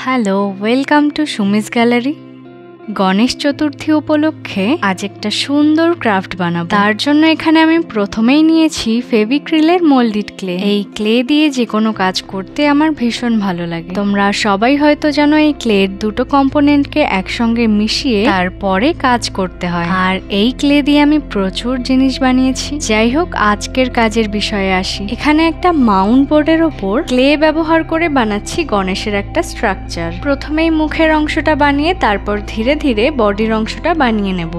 Hello, welcome to সুমিস gallery. Ganesh Chaturthi উপলক্ষে আজ একটা সুন্দর ক্রাফট বানাবো। তার জন্য এখানে আমি প্রথমেই নিয়েছি ফেভিক্রিলের মোল্ডেড ক্লে। এই ক্লে দিয়ে যে কোনো কাজ করতে আমার ভীষণ ভালো লাগে। তোমরা সবাই হয়তো জানো এই ক্লের দুটো কম্পোনেন্টকে একসঙ্গে মিশিয়ে তারপরে কাজ করতে হয়, আর এই ক্লে দিয়ে আমি প্রচুর জিনিস বানিয়েছি। যাই হোক, আজকের কাজের বিষয়ে আসি। এখানে একটা মাউন্ট বোর্ডের ওপর ক্লে ব্যবহার করে বানাচ্ছি গণেশের একটা স্ট্রাকচার। প্রথমেই মুখের অংশটা বানিয়ে তারপর ধীরে ধীরে বডির অংশটা বানিয়ে নেব।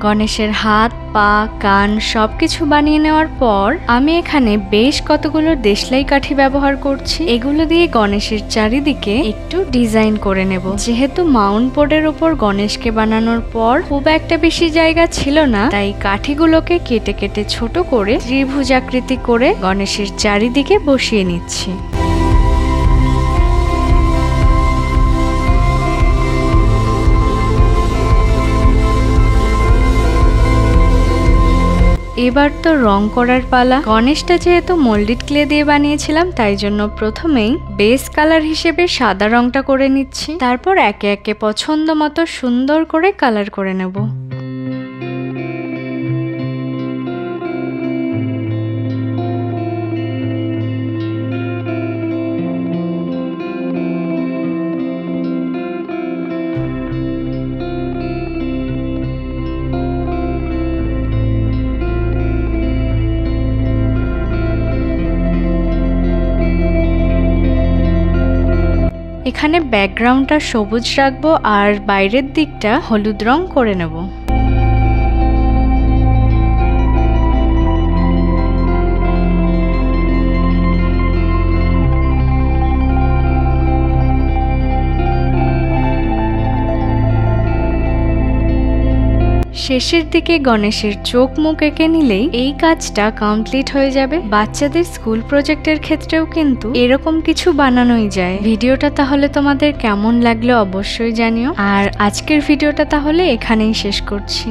গণেশের হাত, পা, কান সবকিছু বানিয়ে নেওয়ার পর আমি এখানে বেশ কতগুলো দেশলাই কাঠি ব্যবহার করছি। এগুলো দিয়ে গণেশের চারিদিকে একটু ডিজাইন করে নেব। যেহেতু মাউন্ট বোর্ডের উপর গণেশকে বানানোর পর খুব একটা বেশি জায়গা ছিল না, তাই কাঠিগুলোকে কেটে কেটে ছোট করে ত্রিভুজাকৃতি করে গণেশের চারিদিকে বসিয়ে নিচ্ছি। এবার তো রং করার পালা। গণেশটা যেহেতু মোল্ডেড ক্লে দিয়ে বানিয়েছিলাম, তাই জন্য প্রথমেই বেস কালার হিসেবে সাদা রংটা করে নিচ্ছি। তারপর একে একে পছন্দ মতো সুন্দর করে কালার করে নেব। এখানে ব্যাকগ্রাউন্ডটা সবুজ রাখবো আর বাইরের দিকটা হলুদ রং করে নেব। শেষের দিকে গণেশের চোখ মুখ এঁকে নিলেই এই কাজটা কমপ্লিট হয়ে যাবে। বাচ্চাদের স্কুল প্রজেক্টের ক্ষেত্রেও কিন্তু এরকম কিছু বানানোই যায়। ভিডিওটা তাহলে তোমাদের কেমন লাগলো অবশ্যই জানিও, আর আজকের ভিডিওটা তাহলে এখানেই শেষ করছি।